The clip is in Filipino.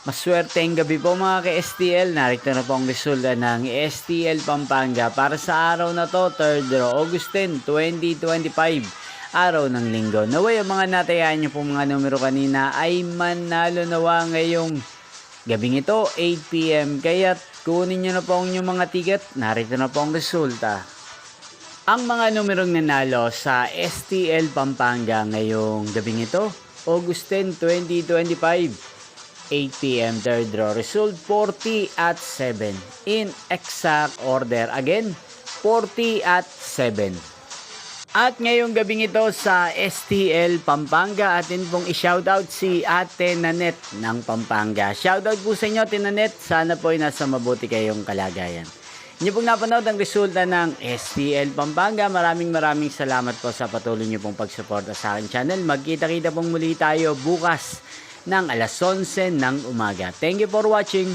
Maswerteng gabi po mga ka-STL. Narito na po ang resulta ng STL Pampanga para sa araw na to, 3rd August 10, 2025. Araw ng linggo. Naway ang mga natayaan nyo po mga numero kanina ay manalo nawa ngayong gabing ito, 8 p.m. Kaya kunin nyo na po ang inyong mga ticket. Narito na po ang resulta. Ang mga numerong nanalo sa STL Pampanga ngayong gabing ito, August 10, 2025. 8 p.m. third draw result 40 at 7 in exact order again 40 at 7. At ngayong gabing ito sa STL Pampanga atin pong i-shoutout si Ate Nanet ng Pampanga. Shoutout po sa inyo Ate Nanet, sana po ay nasa mabuti kayong kalagayan. Inyo pong napanood ang resulta ng STL Pampanga. Maraming salamat po sa patuloy nyo pong pagsuporta sa aking channel. Magkita-kita pong muli tayo bukas ng alas 11 ng umaga. Thank you for watching.